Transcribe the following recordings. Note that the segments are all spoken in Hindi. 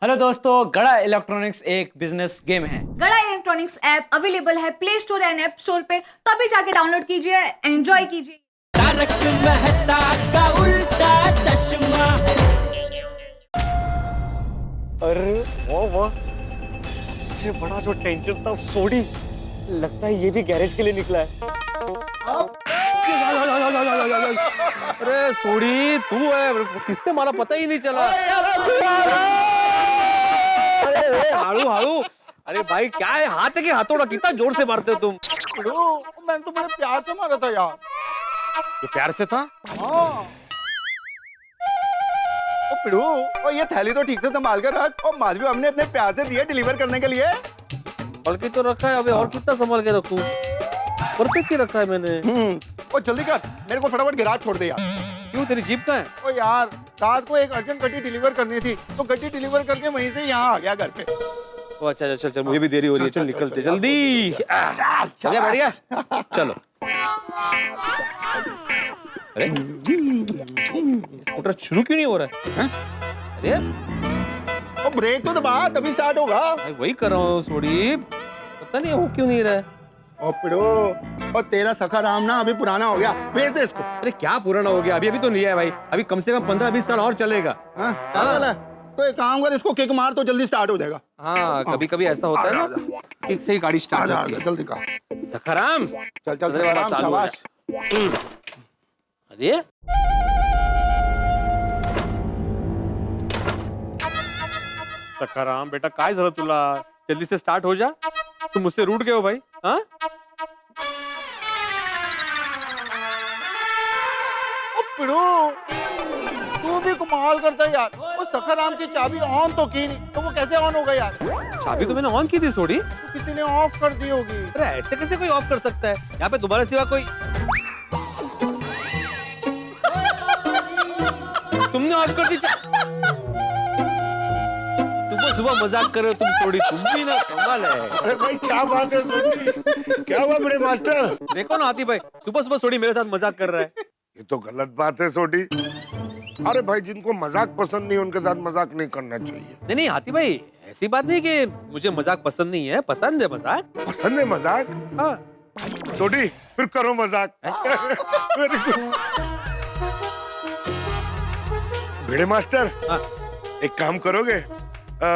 हेलो दोस्तों, गड़ा इलेक्ट्रॉनिक्स एक बिजनेस गेम है। गड़ा इलेक्ट्रॉनिक्स ऐप अवेलेबल है play store and app store पे, तो अभी जाके डाउनलोड कीजिए, एंजॉय कीजिए। तारक मेहता का उल्टा चश्मा। अरे वाह, सबसे बड़ा जो टेंशन था सोडी, लगता है ये भी गैरेज के लिए निकला है। अरे सोडी तू है, किसने मारा पता ही नहीं चला। हाड़ू हाड़ू, अरे भाई क्या है, हाथ है कि हथौड़ा, कितना जोर से मारते हो तुम। मैंने तो बड़े प्यार से मारा था यार। ये प्यार से था? हाँ। ओ पिड़ू, और ये थैली तो ठीक से संभाल कर रख। और माधवी हमने इतने प्यार से दिए डिलीवर करने के लिए। बल्कि तो रखा है, अबे और कितना संभाल के रखूं? परफेक्ट ही रखा है मैंने। और जल्दी कर, मेरे को फटाफट गैराज छोड़ दे यार। क्यों, तेरी जीप कहाँ है? ओ यार, रात को एक अर्जेंट गड्डी डिलीवर करनी थी, तो गड्डी डिलीवर करके वहीं से यहाँ आ गया घर पे। ओ अच्छा चल चल, मुझे भी देरी हो रही है, चल निकलते जल्दी। चल बढ़ गया, चलो। अरे स्कूटर शुरू क्यों नहीं हो रहा है? अरे और ब्रेक तो दबा, तभी स्टार्ट होगा। भाई वही कर रहा हूँ सोडी, पता नहीं हो क्यों नहीं रहा है। ओ पिड़ू, और तेरा सखा राम ना अभी पुराना हो गया, भेज दे इसको। अरे क्या पुराना हो गया, अभी अभी तो लिया है भाई, अभी कम से कम 15-20 साल और चलेगा। हाँ, क्या बोला? तो एक काम कर, इसको किक मार तो जल्दी स्टार्ट हो जाएगा। हाँ कभी कभी ऐसा होता है ना, किक से ही गाड़ी स्टार्ट होती है। जल्दी कर। सखाराम चल चल सखाराम, शाबाश। अरे सखाराम बेटा, काय झालं तुला? जल्दी से स्टार्ट हो जा, तुम मुझसे रूठ गए हो भाई। हाँ ओ पिड़ू, तू भी कमाल करता है यार। वो सखाराम की चाबी ऑन तो की नहीं, तो वो कैसे ऑन होगा यार? चाबी तो मैंने ऑन की थी सोडी। तो किसी ने ऑफ कर दी होगी। अरे ऐसे कैसे कोई ऑफ कर सकता है? यहाँ पे तुम्हारे सिवा कोई। तुमने ऑफ कर दी तुम सुबह मजाक कर रहे हो तुम सोडी, तुम भी ना कमाल है। अरे भाई क्या बात है सोडी, क्या हुआ बड़े मास्टर? देखो ना आती भाई, सुबह सुबह सोडी मेरे साथ मजाक कर रहा है। ये तो गलत बात है सोडी। अरे भाई, जिनको मजाक पसंद नहीं उनके साथ मजाक नहीं करना चाहिए। नहीं नहीं हाथी भाई, ऐसी बात नहीं कि मुझे मजाक पसंद नहीं है, पसंद है मजाक। पसंद है मजाक? हाँ सोडी फिर करो मजाक। Very good. भिड़े मास्टर, हाँ। एक काम करोगे,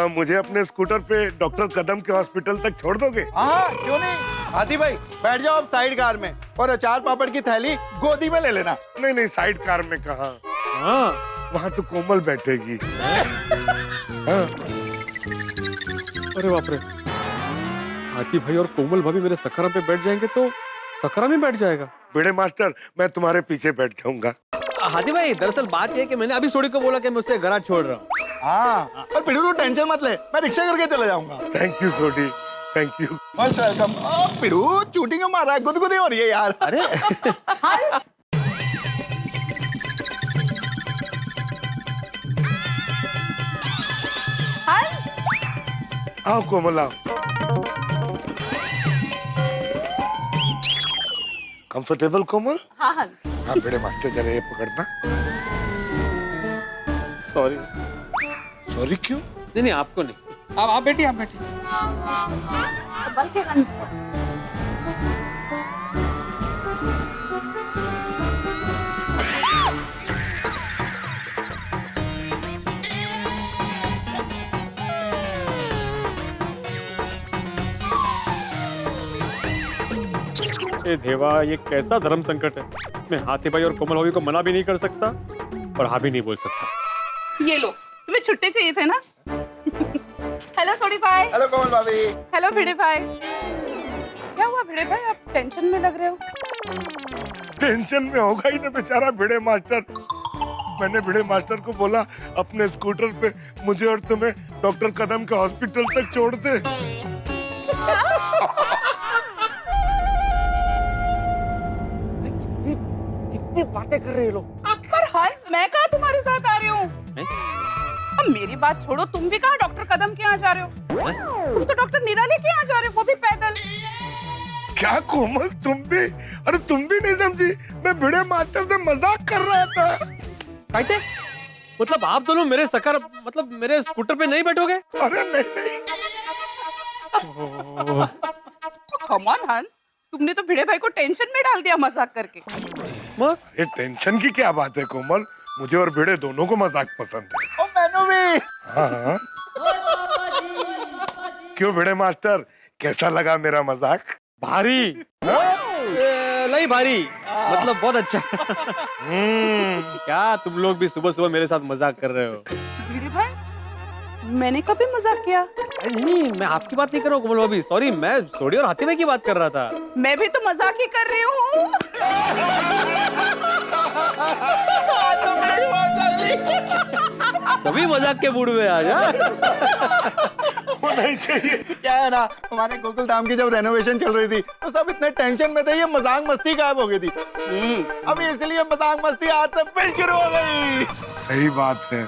मुझे अपने स्कूटर पे डॉक्टर कदम के हॉस्पिटल तक छोड़ दोगे? हाँ क्यों नहीं। हाथी भाई बैठ जाओ आप साइड कार में, और अचार पापड़ की थैली गोदी में ले लेना। नहीं नहीं, साइड कार में कहा, हाँ वहाँ तो कोमल बैठेगी। हाँ। अरे बाप रे, हाथी भाई और कोमल भाभी मेरे सखाराम पे बैठ जाएंगे तो सखाराम ही बैठ जाएगा। भिड़े मास्टर, मैं तुम्हारे पीछे बैठ जाऊंगा। हाथी भाई दरअसल बात ये है कि मैंने अभी सोडी को बोला कि मैं उससे गराज छोड़ रहा हूँ। हाँ, और पिड़ू तू टेंशन मत ले, मैं रिक्शा करके चला जाऊंगा। थैंक यू सोडी, थैंक यू। Most welcome. पिड़ू चूटी क्यों मार रहा है, गुदगुदी हो रही है यार। अरे हंस, हंस। आओ कोमल आओ। कंफर्टेबल कोमल? हाँ हंस। हाँ भिड़े मास्टर, जरा ये पकड़ना। सॉरी। सॉरी क्यों? नहीं नहीं आपको नहीं, आप बैठिए, आप बैठिए। बल्कि हंस। ए देवा, ये कैसा धर्म संकट है। मैं हाथी भाई और कोमल भाभी को मना भी नहीं कर सकता और हाँ भी नहीं बोल सकता। ये लो, तुम्हें छुट्टे चाहिए थे ना? हेलो सोडी भाई। हेलो कोमल भाभी। हेलो भिड़े भाई। क्या हुआ भिड़े भाई, आप टेंशन में लग रहे हो? टेंशन में होगा ही ना बेचारा भिड़े मास्टर। मैंने भिड़े मास्टर को बोला अपने स्कूटर पे मुझे और तुम्हें डॉक्टर कदम के हॉस्पिटल तक छोड़ दे। कितनी बातें कर रहे हैं लोग। पर हंस, मैं कहा तुम्हारे साथ आ रही हूँ। अब मेरी बात छोड़ो, तुम भी कहा डॉक्टर कदम के यहाँ जा रहे हो? तुम तो डॉक्टर निराले के यहाँ जा रहे हो, वो भी पैदल। क्या कोमल तुम भी? अरे तुम भी नहीं समझी, मैं भिड़े मास्टर से मजाक कर रहा था। कहते मतलब आप दोनों मेरे सकर मतलब मेरे स्कूटर पे नहीं बैठोगे? अरे नहीं नहीं, कम ऑन हंस, तुमने तो भिड़े भाई को टेंशन में डाल दिया मजाक करके। ये टेंशन की क्या बात है कोमल, मुझे और भिड़े दोनों को मजाक पसंद है। ओ मैनू भी। हाँ हाँ। क्यों भिड़े मास्टर, कैसा लगा मेरा मजाक? भारी नहीं भारी, मतलब बहुत अच्छा। क्या तुम लोग भी सुबह सुबह मेरे साथ मजाक कर रहे हो? भिड़े भाई, मैंने कभी मजाक किया? अरे नहीं, मैं आपकी बात नहीं कर रहा हूँ कोमल भाभी, सॉरी, मैं सोडी और हाथी भाई की बात कर रहा था। मैं भी तो मजाक ही कर रही हूँ। सभी मजाक के मूड में आज। होना ही चाहिए। क्या है ना, हमारे गोकुल धाम की जब रेनोवेशन चल रही थी तो सब इतने टेंशन में थे, ये मजाक मस्ती गायब हो गई थी। अभी इसलिए मजाक मस्ती आज से फिर शुरू हो गई। सही बात है,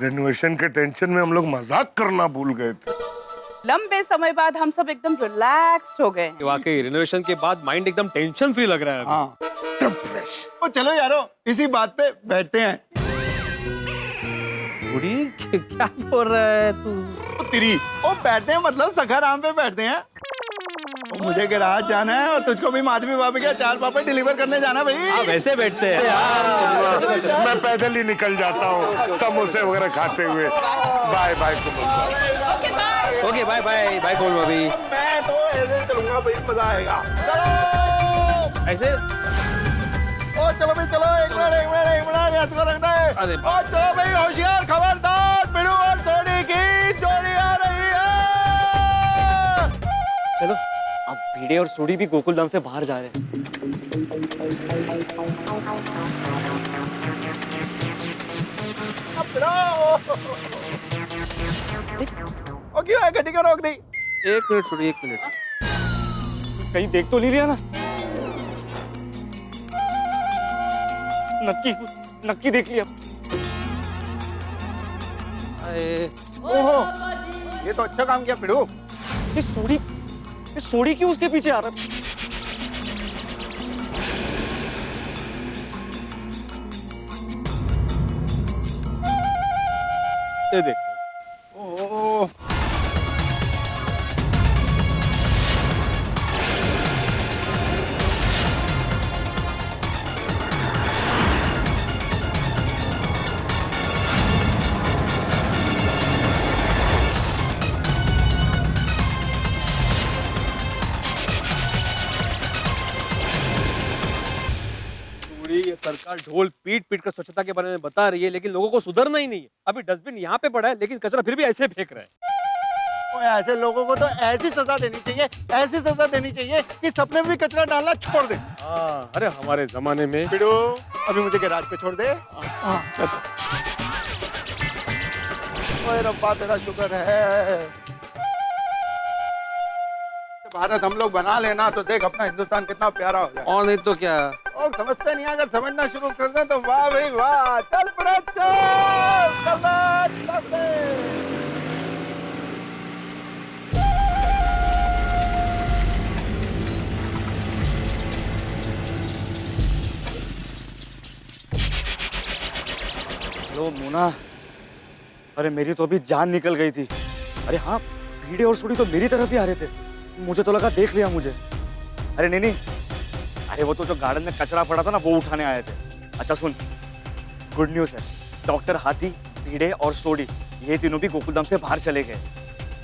रेनोवेशन के टेंशन में हम लोग मजाक करना भूल गए थे। लंबे समय बाद हम सब एकदम रिलैक्स्ड हो गए। वाकई रिनोवेशन के बाद माइंड एकदम टेंशन फ्री लग रहा है। हाँ, एकदम फ्रेश। तो चलो यारो, इसी बात पे बैठते हैं। बुढ़ी क्या बोल रहा है तू? ओ तिरी, ओ बैठते हैं मतलब सखाराम पे बैठते हैं। ओ मुझे गैराज जाना है और तुझको भी माधवी भाभी के अचार पापड़ डिलीवर करने जाना भाई। हाँ वैसे बैठते हैं। मैं पैदल ही निकल जाता हूँ समोसे वगैरह खाते हुए। बाय बाय कोमल। ओके बाय बाय बाय कोमल भाभी। मैं तो ऐसे चलूंगा भाई, मजा आएगा। चलो ऐसे ओ चलो भाई चलो, एक मिनट इसको रख दे। अरे ओ चलो भाई, होशियार, खबरदार, पिड़ू और सोनी की जोड़ी आ रही है। चलो अब भिड़े और सोडी भी गोकुल धाम से बाहर जा रहे हैं। ओ क्यों है, गड्डी क्यों रोक दी? एक मिनट छोड़िए, एक मिनट। कहीं देख तो नहीं लिया ना? नक्की नक्की देख लिया। ओहो, ये तो अच्छा काम किया पिड़ू। ये सोडी क्यों उसके पीछे आ रहा है? ये देखो। ओह ये सरकार ढोल पीट पीट कर स्वच्छता के बारे में बता रही है, लेकिन लोगों को सुधरना ही नहीं है। अभी डस्टबिन यहाँ पे पड़ा है, लेकिन कचरा फिर भी ऐसे फेंक रहे हैं। ओ ऐसे लोगों को तो ऐसी सजा देनी चाहिए, ऐसी सजा देनी चाहिए कि सपने में भी कचरा डालना छोड़ दे। अरे हमारे जमाने में। पिड़ू, अभी मुझे गैराज पे छोड़ दे। ओए रब्बा तेरा शुक्र है। भारत हम लोग बना लेना तो देख अपना हिंदुस्तान कितना प्यारा हो जाए। और नहीं तो क्या। और समझते नहीं, अगर समझना शुरू कर दें तो वाह भाई वाह। चल पड़ा, चल हेलो मोना, अरे मेरी तो अभी जान निकल गई थी। अरे हाँ, भिड़े और सोडी तो मेरी तरफ ही आ रहे थे, मुझे तो लगा देख लिया मुझे। अरे नहीं, अरे वो तो जो गार्डन में कचरा पड़ा था ना, वो उठाने आए थे। अच्छा सुन, गुड न्यूज़ है, डॉक्टर हाथी, भिड़े और सोडी ये तीनों भी गोकुल धाम से बाहर चले गए।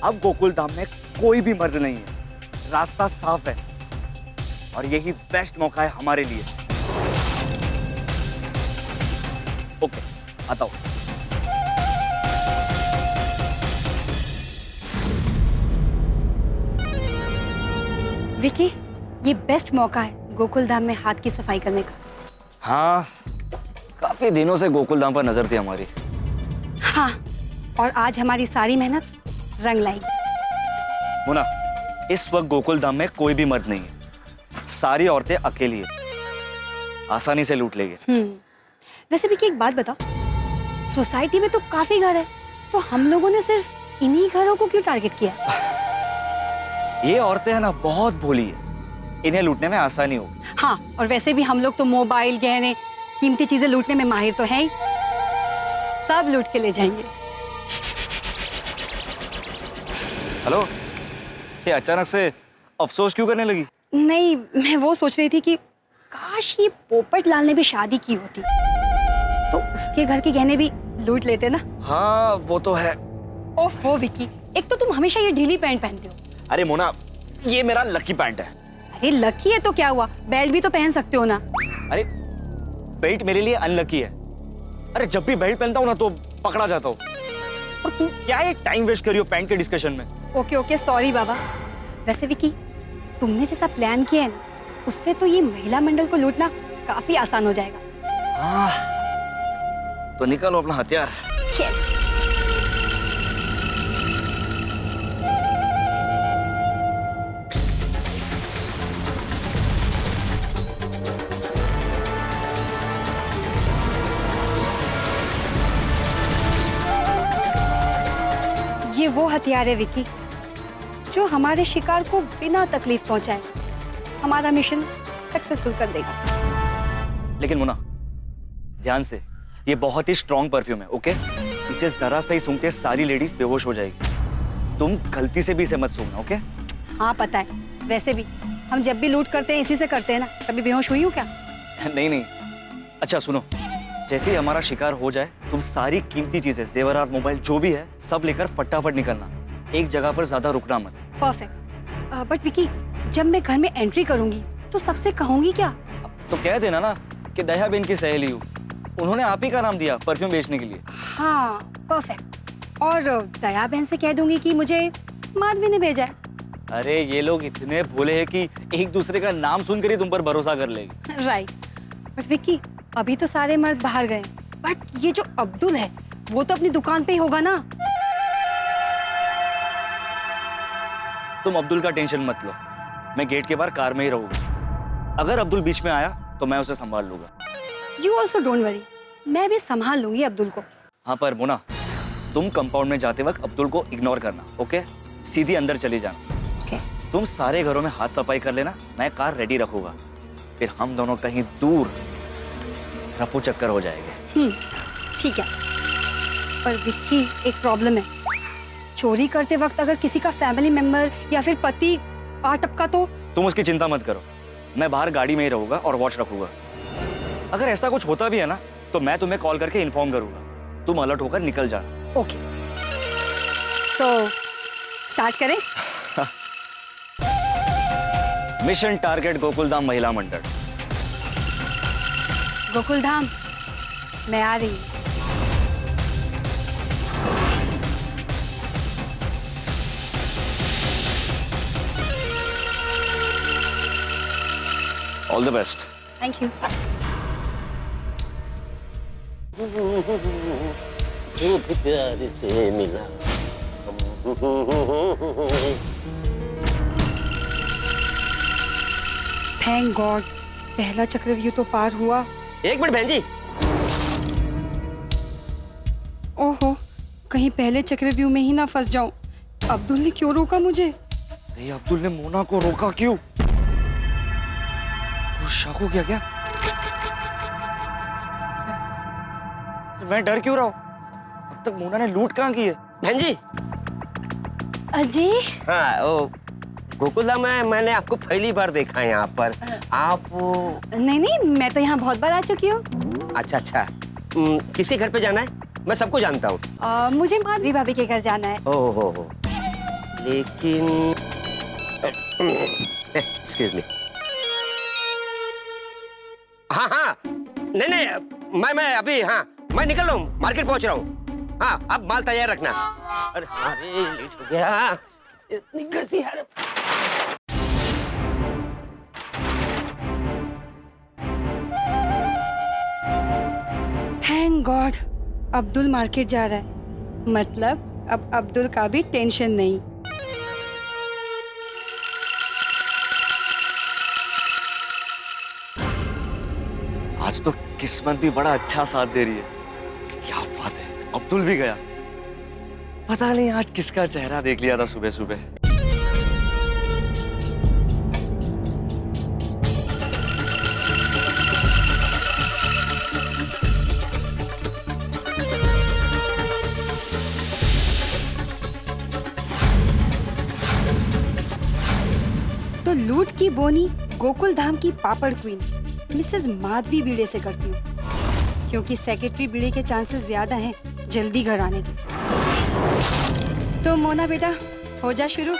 अब गोकुल धाम में कोई भी मर्द नहीं है, रास्ता साफ है और यही बेस्ट मौका है हमारे लिए। ओके, आता हूं। विकी, ये बेस्ट मौका है गोकुल धाम में हाथ की सफाई करने का। हाँ, काफी दिनों से गोकुल धाम पर नजर थी हमारी। हाँ, और आज हमारी सारी मेहनत रंग लाएगी। मोना, इस वक्त गोकुल धाम में कोई भी मर्द नहीं है, सारी औरतें अकेली है, आसानी से लूट लेंगे। वैसे विकी एक बात बताओ, सोसाइटी में तो काफी घर है, तो हम लोगों ने सिर्फ इन्हीं घरों को क्यों टारगेट किया? ये औरतें है ना, बहुत भोली है, इन्हें लूटने में आसानी होगी। हाँ, और वैसे भी हम लोग तो मोबाइल, गहने, कीमती चीजें लूटने में माहिर तो हैं ही। सब लूट के ले जाएंगे। हेलो, ये अचानक से अफसोस क्यों करने लगी? नहीं, मैं वो सोच रही थी कि काश ये पोपट लाल ने भी शादी की होती तो उसके घर के गहने भी लूट लेते ना। हाँ वो तो है। ओफो विकी, एक तो तुम हमेशा ये ढीली पैंट पहनते हो। अरे मोना, ये मेरा लकी पैंट है। अरे लकी है तो क्या हुआ, बेल्ट भी तो पहन सकते हो ना। अरे बेल्ट मेरे लिए अनलकी है। अरे जब भी बेल्ट पहनता हूँ ना तो पकड़ा जाता हूँ। और तुम क्या ये टाइम वेस्ट कर रही हो पैंट के डिस्कशन में? ओके ओके, सॉरी बाबा। वैसे विकी, तुमने जैसा प्लान किया है ना, उससे तो ये महिला मंडल को लूटना काफी आसान हो जाएगा। हाँ, तो निकालो अपना हथियार। Yes. ये वो हथियार है विकी जो हमारे शिकार को बिना तकलीफ पहुंचाए हमारा मिशन सक्सेसफुल कर देगा। लेकिन मोना, ध्यान से, ये बहुत ही स्ट्रॉन्ग परफ्यूम है, ओके? इसे जरा सा ही सूंघते सारी लेडीज बेहोश हो जाएगी। तुम गलती से भी इसे मत सूंघना, ओके? हाँ पता है, वैसे भी हम जब भी लूट करते हैं इसी से करते हैं ना। कभी बेहोश हुई हो क्या? नहीं नहीं। अच्छा सुनो, जैसे ही हमारा शिकार हो जाए तुम सारी कीमती चीजें, जेवरात, मोबाइल, जो भी है सब लेकर फटाफट निकलना। एक जगह पर ज्यादा रुकना मत। परफेक्ट। बट विकी, जब मैं घर में एंट्री करूंगी तो सबसे कहूंगी क्या? तो कह देना ना कि दया बेन की सहेली हूँ, उन्होंने आप ही का नाम दिया परफ्यूम बेचने के लिए। हाँ परफेक्ट। और दया बहन से कह दूंगी कि मुझे माधवी ने भेजा है। अरे ये लोग इतने भोले हैं कि एक दूसरे का नाम सुनकर ही तुम पर भरोसा कर लेगी। राइट। बट विक्की, अभी तो सारे मर्द बाहर गए, बट ये जो अब्दुल है वो तो अपनी दुकान पे ही होगा ना। तुम अब्दुल का टेंशन मत लो, मैं गेट के बाहर कार में ही रहूंगा। अगर अब्दुल बीच में आया तो मैं उसे संभाल लूंगा। यू ऑल्सो डोंट वरी, मैं भी संभाल लूंगी अब्दुल को। हाँ पर मोना, तुम कंपाउंड में जाते वक्त अब्दुल को इग्नोर करना, ओके? सीधी अंदर चली जाना। ओके। तुम सारे घरों में हाथ सफाई कर लेना, मैं कार रेडी रखूंगा। फिर हम दोनों कहीं दूर रफू चक्कर हो जाएंगे। ठीक है। पर विक्की, एक प्रॉब्लम है। चोरी करते वक्त अगर किसी का फैमिली मेंबर या फिर पति आ टपका तो? तुम उसकी चिंता मत करो, मैं बाहर गाड़ी में ही रहूंगा और वॉच रखूंगा। अगर ऐसा कुछ होता भी है ना तो मैं तुम्हें कॉल करके इन्फॉर्म करूंगा। तुम अलर्ट होकर निकल जाना। ओके, तो स्टार्ट करें? मिशन टारगेट गोकुलधाम महिला मंडल। गोकुलधाम, मैं आ रही हूँ। All the best. Thank you. जो भी प्यार से मिला। थैंक गॉड, पहला चक्रव्यूह तो पार हुआ। एक मिनट बहन जी। ओहो, कहीं पहले चक्रव्यूह में ही ना फंस जाऊं। अब्दुल ने क्यों रोका मुझे? नहीं, अब्दुल ने मोना को रोका क्यों? कुछ शक हो गया क्या? मैं डर क्यों रहा हूं? अब तक मोना ने लूट कहाँ की है? बहन जी। अजय। हाँ, ओ गोकुलधाम में मैंने आपको पहली बार देखा है यहाँ पर। आप नहीं नहीं, मैं तो यहाँ बहुत बार आ चुकी हूँ। अच्छा अच्छा, किसी घर पे जाना है? मैं सबको जानता हूँ। मुझे माधवी भाभी के घर जाना है। हो लेकिन एक्सक्यूज मी। हाँ हाँ, नहीं मैं अभी, हाँ मैं निकल रहा हूँ, मार्केट पहुँच रहा हूँ। हाँ, अब माल तैयार रखना। अरे लेट हो गया, इतनी गर्दी है। थैंक गॉड, अब्दुल मार्केट जा रहा है। मतलब अब अब्दुल का भी टेंशन नहीं। आज तो किस्मत भी बड़ा अच्छा साथ दे रही है। क्या बात है, अब्दुल भी गया। पता नहीं आज किसका चेहरा देख लिया था सुबह सुबह। लूट की बोनी गोकुल धाम की पापड़ क्वीन मिसेस माधवी बीड़े से करती हूँ, क्योंकि सेक्रेटरी बीड़े के चांसेस ज्यादा हैं जल्दी घर आने के। तो मोना बेटा हो जा शुरू।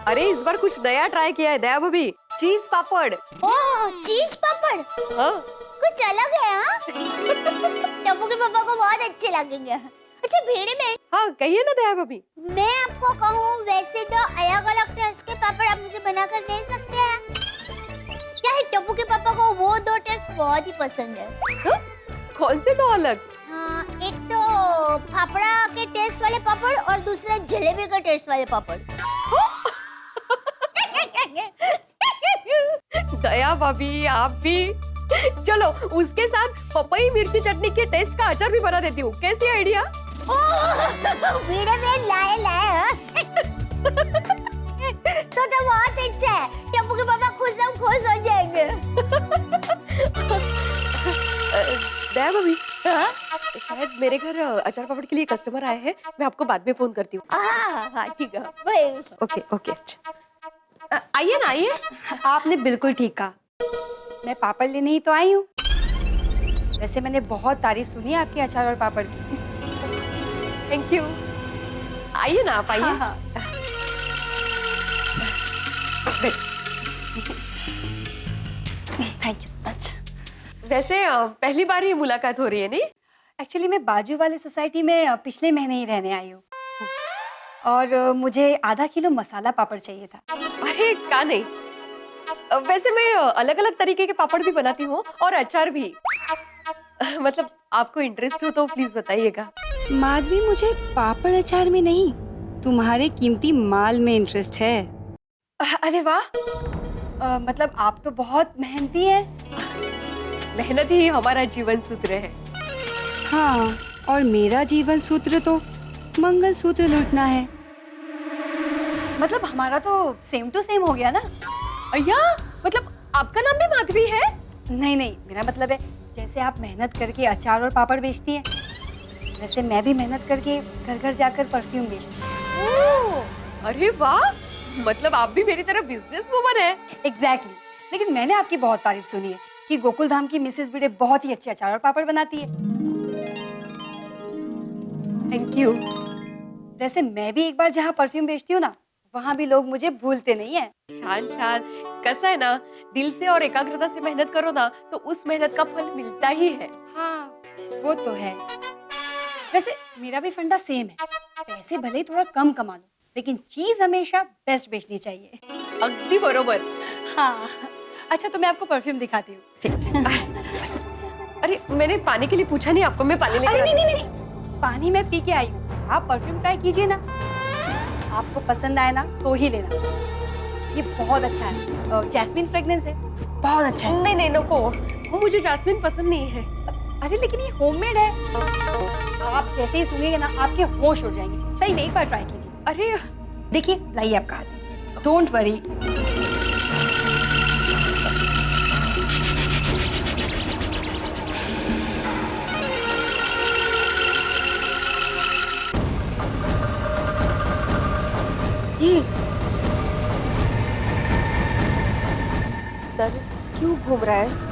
अरे इस बार कुछ नया ट्राई किया है दया भाभी, चीज पापड़। ओह, चीज पापड़। हाँ कुछ अलग है। हाँ टप्पू के पापा को बहुत अच्छे लगेंगे। अच्छा भेड़े में, हाँ कहिए ना दया भाभी। मैं आपको कहूँ वैसे तो अलग अलग टेस्ट के पापड़ आप मुझे बनाकर दे सकते हैं। क्या है, टप्पू के पापा को वो दो टेस्ट बहुत ही पसंद है। हाँ? कौन से दो अलग? हाँ, एक तो फाफड़ा के टेस्ट वाले पापड़ और दूसरा जलेबी के टेस्ट वाले पापड़। दया भाभी आप भी। चलो उसके साथ पपई मिर्ची चटनी के टेस्ट का अचार भी बना देती हूँ, कैसी आइडिया? वीडियो में लाए हाँ? तो बहुत अच्छा है। टप्पू के पापा खुश हो जाएंगे। दया भाभी, शायद मेरे घर अचार पापड़ के लिए कस्टमर आए हैं, मैं आपको बाद में फोन करती हूँ। हाँ ठीक है। Okay okay. आइए ना आइए। आपने बिल्कुल ठीक कहा, मैं पापड़ लेने ही तो आई हूँ। वैसे मैंने बहुत तारीफ सुनी है आपके अचार और पापड़ की। Thank you. आइए ना आप आइए। हाँ। Thank you so much. वैसे पहली बार ही मुलाकात हो रही है नहीं? एक्चुअली मैं बाजू वाले सोसाइटी में पिछले महीने ही रहने आई हूँ, और मुझे आधा किलो मसाला पापड़ चाहिए था। अरे का नहीं, वैसे मैं अलग अलग तरीके के पापड़ भी बनाती हूँ और अचार भी। मतलब आपको इंटरेस्ट हो तो प्लीज बताइएगा। माधवी, मुझे पापड़ अचार में नहीं, तुम्हारे कीमती माल में इंटरेस्ट है। अरे वाह, मतलब आप तो बहुत मेहनती हैं। मेहनत ही हमारा जीवन सूत्र है। हाँ, और मेरा जीवन सूत्र तो मंगल सूत्र लूटना है। मतलब हमारा तो सेम टू सेम हो गया ना। अय्या, मतलब आपका नाम भी माधवी है? नहीं नहीं, मेरा मतलब है जैसे आप मेहनत करके अचार और पापड़ बेचती हैं, वैसे मैं भी मेहनत करके घर घर जाकर परफ्यूम बेचती हूँ। ओह, अरे वाह, मतलब आप भी मेरी तरह बिजनेस वुमन है। एग्जैक्टली। लेकिन मैंने आपकी बहुत तारीफ सुनी है कि गोकुल धाम की मिसेस भिड़े बहुत ही अच्छे अचार और पापड़ बनाती है। Thank you. वैसे मैं भी एक बार जहाँ परफ्यूम बेचती हूँ ना, वहाँ भी लोग मुझे भूलते नहीं है। छान छान। कैसा है ना, दिल से और एकाग्रता से मेहनत करो ना तो उस मेहनत का फल मिलता ही है। हाँ वो तो है। वैसे मेरा भी फंडा सेम है, पैसे भले ही थोड़ा कम कमा लो, लेकिन चीज हमेशा बेस्ट बेचनी चाहिए। अगदी बरोबर। हाँ अच्छा, तो मैं आपको परफ्यूम दिखाती हूँ। अरे मैंने पानी के लिए पूछा नहीं आपको, मैं पानी लेकर। नहीं नहीं नहीं, पानी मैं पी के आई हूँ, आप परफ्यूम ट्राई कीजिए ना, आपको पसंद आए ना तो ही लेना। ये बहुत अच्छा है, जैस्मिन फ्रेग्रेंस है, बहुत अच्छा है। नहीं नहीं नको, मुझे जैस्मिन पसंद नहीं है। अरे लेकिन ये होममेड है, आप जैसे ही सुनेंगे ना आपके होश उड़ जाएंगे। सही में एक बार ट्राई कीजिए। अरे देखिए लाइए आपका हाथ, डोंट वरी। सर क्यों घूम रहा है?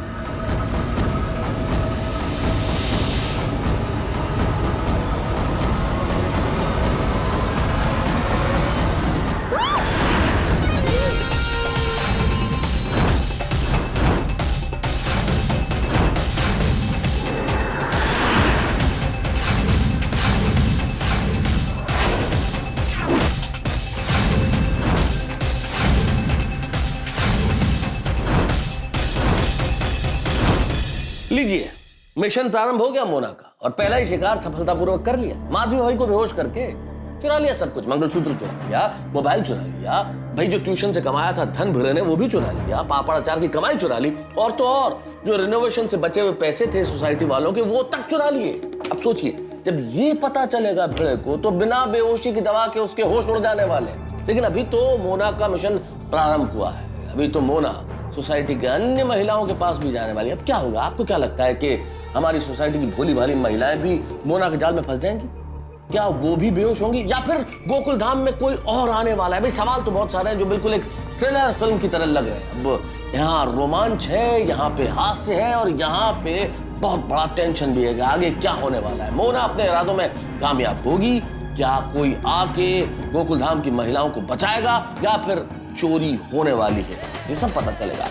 लीजिए, मिशन प्रारंभ हो गया मोना का, और पहला ही शिकार सफलतापूर्वक कर लिया। माधवी भाई को बेहोश करके चुरा लिया सब कुछ। मंगलसूत्र चुरा लिया, मोबाइल चुरा लिया, भाई जो ट्यूशन से कमाया था धन भिड़े ने वो भी चुरा लिया, पापड़ अचार की कमाई चुरा ली, और तो और जो रिनोवेशन से बचे हुए पैसे थे सोसाइटी वालों के वो तक चुरा लिए। अब सोचिए, जब ये पता चलेगा भिड़े को तो बिना बेहोशी की दवा के उसके होश उड़ जाने वाले। लेकिन अभी तो मोना का मिशन प्रारंभ हुआ है। अभी तो मोना सोसाइटी के अन्य महिलाओं के पास भी जाने वाली है। अब क्या होगा? आपको क्या लगता है कि हमारी सोसाइटी की भोली भाली महिलाएं भी मोना के जाल में फंस जाएंगी? क्या वो भी बेहोश होंगी, या फिर गोकुल धाम में कोई और आने वाला है? भाई सवाल तो बहुत सारे हैं जो बिल्कुल एक थ्रिलर फिल्म की तरह लग रहे हैं। अब यहाँ रोमांच है, यहाँ पे हास्य है और यहाँ पे बहुत बड़ा टेंशन भी है। आगे क्या होने वाला है? मोना अपने इरादों में कामयाब होगी? क्या कोई आके गोकुल धाम की महिलाओं को बचाएगा या फिर चोरी होने वाली है? ये सब पता चलेगा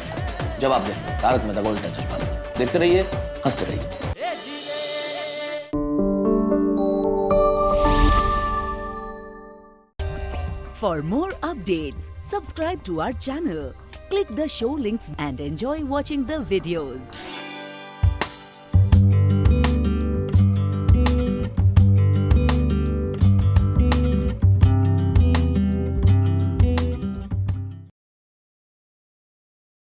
जब आप देखते तारक मेहता का उल्टा चश्मा। देखते रहिए, हंसते रहिए। For more updates, subscribe to our channel, click the show links and enjoy watching the videos.